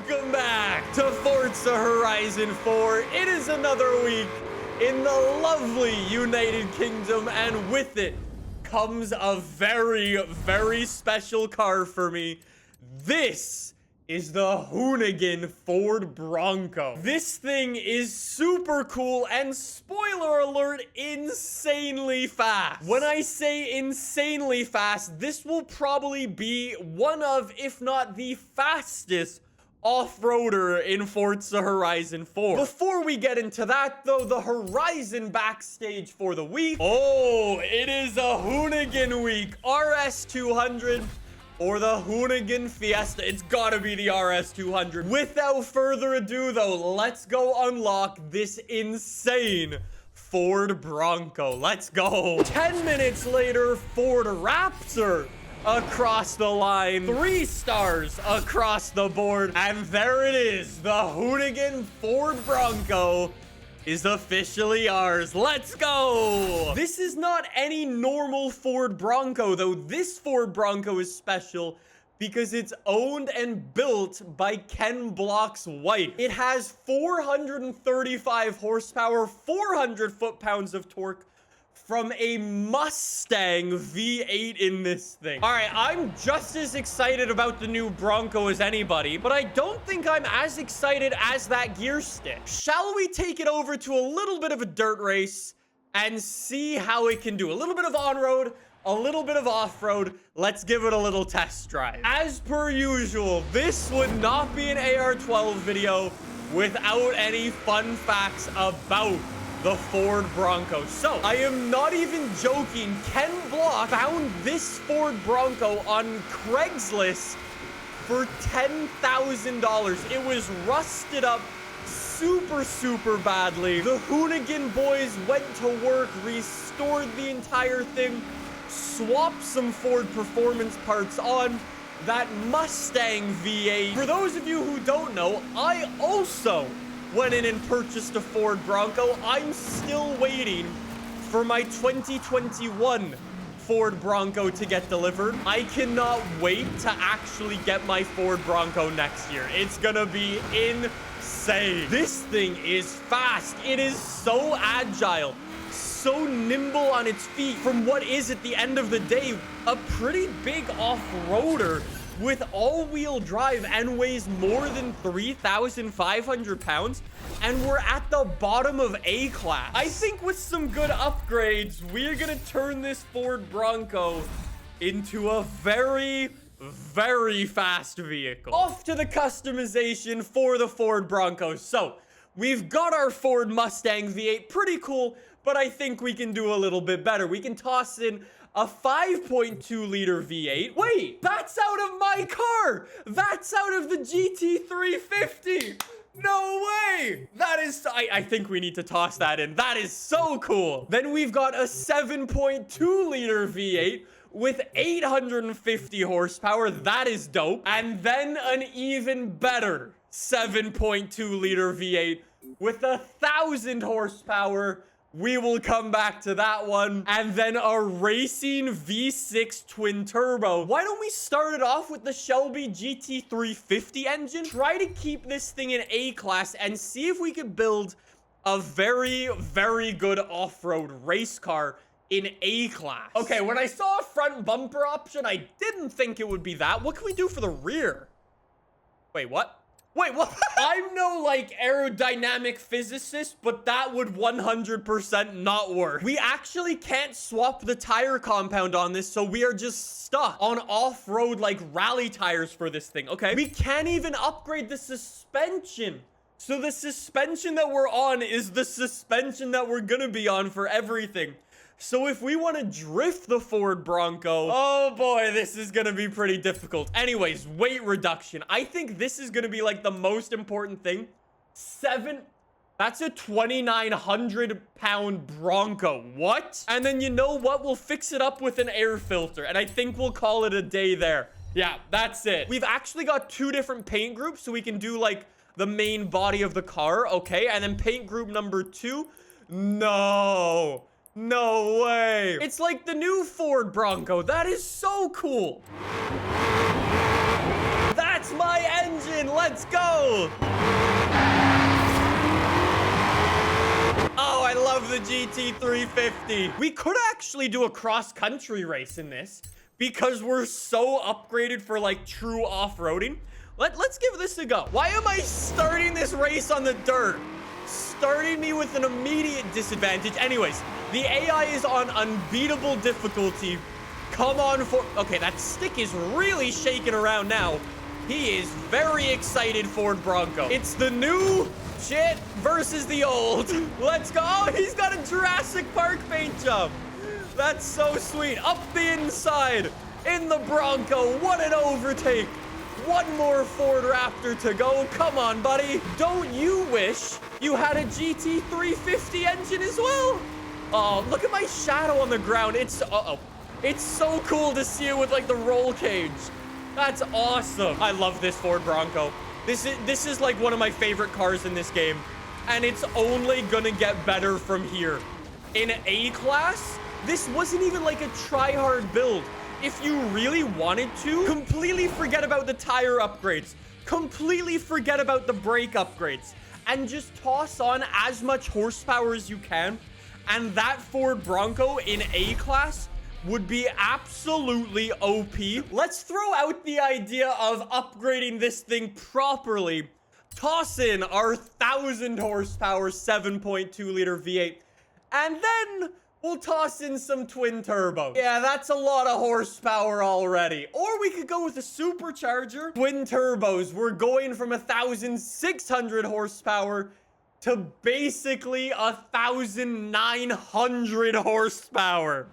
Welcome back to Forza Horizon 4. It is another week in the lovely United Kingdom, and with it comes a very, very special car for me. This is the Hoonigan Ford Bronco. This thing is super cool and, spoiler alert, insanely fast. When I say insanely fast, this will probably be one of, if not the fastest off-roader in Forza Horizon 4. Before we get into that, though, the Horizon backstage for the week. Oh, it is a Hoonigan week. RS200 or the Hoonigan Fiesta. It's gotta be the RS200. Without further ado, though, let's go unlock this insane Ford Bronco. Let's go. 10 minutes later, Ford Raptor across the line. 3 stars across the board. And there it is. The Hoonigan Ford Bronco is officially ours. Let's go. This is not any normal Ford Bronco, though. This Ford Bronco is special because it's owned and built by Ken Block's wife. It has 435 horsepower, 400 foot-pounds of torque from a Mustang V8 in this thing. All right, I'm just as excited about the new Bronco as anybody, but I don't think I'm as excited as that gear stick. Shall we take it over to a little bit of a dirt race and see how it can do? A little bit of on-road, a little bit of off-road. Let's give it a little test drive. As per usual, this would not be an AR12 video without any fun facts about the Ford Bronco. So, I am not even joking. Ken Block found this Ford Bronco on Craigslist for $10,000. It was rusted up super badly. The Hoonigan boys went to work, restored the entire thing, swapped some Ford performance parts on that Mustang V8. For those of you who don't know, I also went in and purchased a Ford Bronco. I'm still waiting for my 2021 Ford Bronco to get delivered. I cannot wait to actually get my Ford Bronco next year. It's gonna be insane. This thing is fast. It is so agile, so nimble on its feet. From what is, at the end of the day, a pretty big off-roader with all-wheel drive and weighs more than 3,500 pounds, and we're at the bottom of A-class. I think with some good upgrades, we're gonna turn this Ford Bronco into a very fast vehicle. Off to the customization for the Ford Bronco. So, we've got our Ford Mustang V8, pretty cool, but I think we can do a little bit better. We can toss in a 5.2 liter V8. Wait, that's out of my car. That's out of the GT350. No way. That is, I think we need to toss that in. That is so cool. Then we've got a 7.2 liter V8 with 850 horsepower. That is dope. And then an even better 7.2 liter V8 with 1,000 horsepower. We will come back to that one. And then a racing V6 twin turbo. Why don't we start it off with the Shelby GT350 engine? Try to keep this thing in A-class and see if we could build a very good off-road race car in A-class. Okay, when I saw a front bumper option, I didn't think it would be that. What can we do for the rear? Wait, what? Wait, what? I'm no, like, aerodynamic physicist, but that would 100% not work. We actually can't swap the tire compound on this, so we are just stuck on off-road, like, rally tires for this thing, okay? We can't even upgrade the suspension. So the suspension that we're on is the suspension that we're gonna be on for everything. So if we want to drift the Ford Bronco, oh boy, this is going to be pretty difficult. Anyways, weight reduction. I think this is going to be like the most important thing. That's a 2,900 pound Bronco. What? And then you know what? We'll fix it up with an air filter. And I think we'll call it a day there. Yeah, that's it. We've actually got 2 different paint groups. So we can do like the main body of the car. Okay. And then paint group number 2. No. No way. It's like the new Ford Bronco. That is so cool. That's my engine. in. Let's go. Oh, I love the GT350. We could actually do a cross-country race in this because we're so upgraded for like true off-roading. Let's give this a go. Why am I starting this race on the dirt? Starting me with an immediate disadvantage. Anyways, the AI is on unbeatable difficulty. Come on for... Okay, that stick is really shaking around now. He is very excited, Ford Bronco. It's the new shit versus the old. Let's go. Oh, he's got a Jurassic Park paint job. That's so sweet. Up the inside in the Bronco. What an overtake. One more Ford Raptor to go. Come on, buddy. Don't you wish you had a GT350 engine as well? Oh, look at my shadow on the ground. It's so cool to see it with like the roll cage. That's awesome. I love this Ford Bronco. This is like one of my favorite cars in this game, and it's only gonna get better from here. In A class, this wasn't even like a try-hard build. If you really wanted to, completely forget about the tire upgrades, completely forget about the brake upgrades, and just toss on as much horsepower as you can, and that Ford Bronco in A class would be absolutely OP. Let's throw out the idea of upgrading this thing properly. Toss in our 1,000 horsepower 7.2 liter V8, and then we'll toss in some twin turbos. Yeah, that's a lot of horsepower already. Or we could go with a supercharger. Twin turbos, we're going from 1,600 horsepower to basically 1,900 horsepower.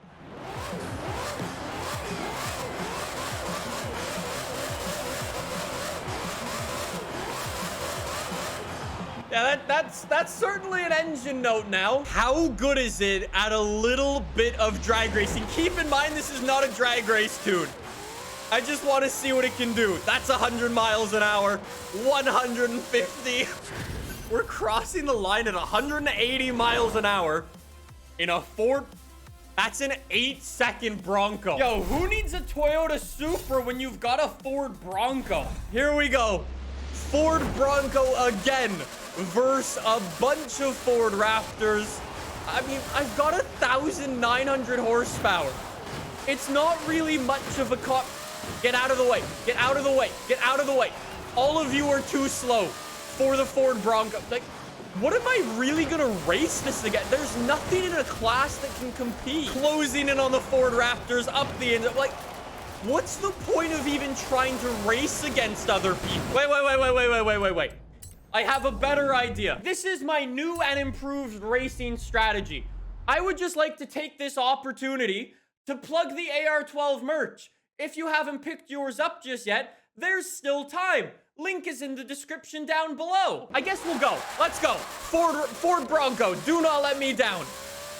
Yeah, that's certainly an engine note now. How good is it at a little bit of drag racing? Keep in mind, this is not a drag race tune. I just want to see what it can do. That's 100 miles an hour, 150. We're crossing the line at 180 miles an hour in a Ford. That's an 8-second Bronco. Yo, who needs a Toyota Supra when you've got a Ford Bronco? Here we go. Ford Bronco again versus a bunch of Ford Raptors. I mean, I've got 1,900 horsepower. It's not really much of a car. Get out of the way. Get out of the way. Get out of the way. All of you are too slow for the Ford Bronco. Like, what am I really gonna race this again? There's nothing in a class that can compete. Closing in on the Ford Raptors up the end. Like, what's the point of even trying to race against other people? Wait. I have a better idea. This is my new and improved racing strategy. I would just like to take this opportunity to plug the AR12 merch. If you haven't picked yours up just yet, there's still time. Link is in the description down below. I guess we'll go. Let's go. Ford Bronco, do not let me down.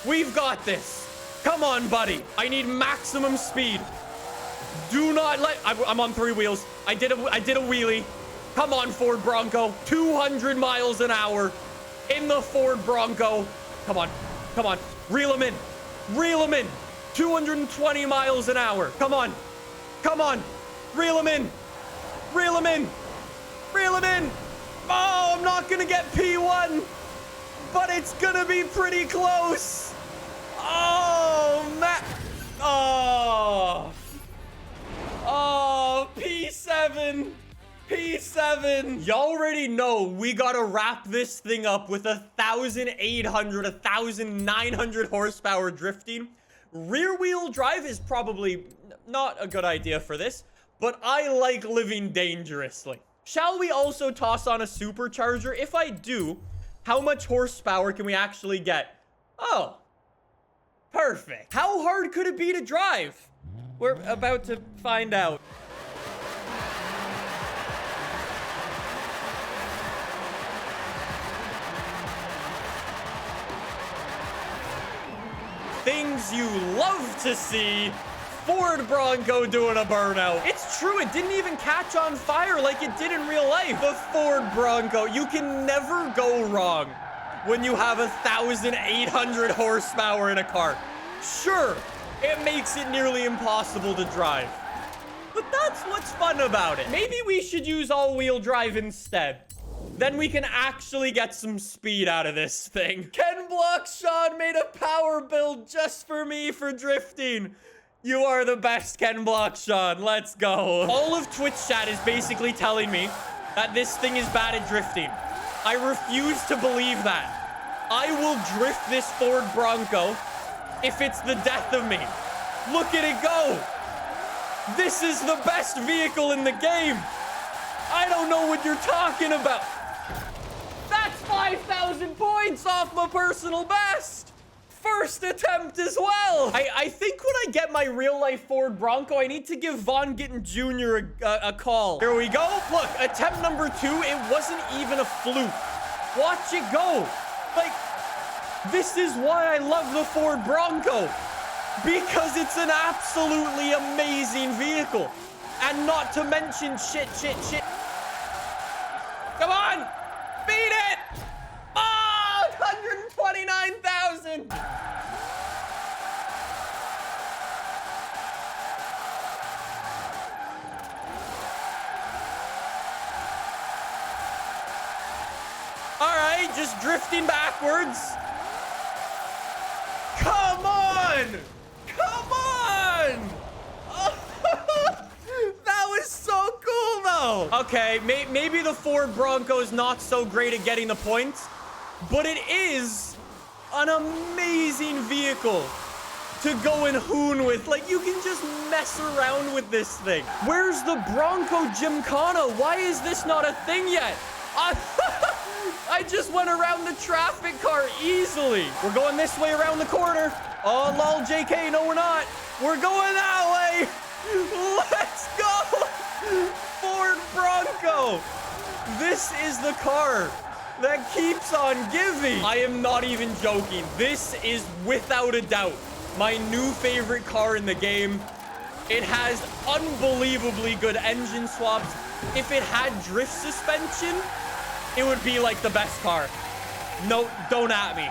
We've got this. Come on, buddy. I need maximum speed. Do not let... I'm on 3 wheels. I did a wheelie. Come on, Ford Bronco. 200 miles an hour in the Ford Bronco. Come on. Come on. Reel him in. Reel him in. 220 miles an hour. Come on. Come on. Reel him in. Reel him in. Reel him in. Oh, I'm not going to get P1, but it's going to be pretty close. Oh, man. Oh. Oh, P7. P7. You already know we gotta wrap this thing up with 1,800, 1,900 horsepower drifting. Rear wheel drive is probably not a good idea for this, but I like living dangerously. Shall we also toss on a supercharger? If I do, how much horsepower can we actually get? Oh, perfect. How hard could it be to drive? We're about to find out. Things you love to see. Ford Bronco doing a burnout. It's true, it didn't even catch on fire like it did in real life. The Ford Bronco, you can never go wrong when you have 1,800 horsepower in a car. Sure, it makes it nearly impossible to drive. but that's what's fun about it. Maybe we should use all-wheel drive instead. Then we can actually get some speed out of this thing. Ken Blockshot made a power build just for me for drifting. You are the best, Ken Blockshot. Let's go. All of Twitch chat is basically telling me that this thing is bad at drifting. I refuse to believe that. I will drift this Ford Bronco if it's the death of me. Look at it go. This is the best vehicle in the game. I don't know what you're talking about. That's 5,000 points off my personal best. First attempt as well. I think when I get my real-life Ford Bronco, I need to give Von Gittin Jr. a call. Here we go. Look, attempt number 2. It wasn't even a fluke. Watch it go. Like, this is why I love the Ford Bronco. Because it's an absolutely amazing vehicle. And not to mention shit. Come on. Beat it. Oh, 129,000. All right, just drifting backwards. Come on. Come on. That was so cool, though. Okay, maybe the Ford Bronco is not so great at getting the points, but it is an amazing vehicle to go and hoon with. Like, you can just mess around with this thing. Where's the Bronco Gymkhana? Why is this not a thing yet? I just went around the traffic car easily. We're going this way around the corner. Oh, lol, JK. No, we're not. We're going that way. Let's go. Ford Bronco. This is the car that keeps on giving. I am not even joking. This is without a doubt my new favorite car in the game. It has unbelievably good engine swaps. If it had drift suspension, it would be like the best car. No, don't at me.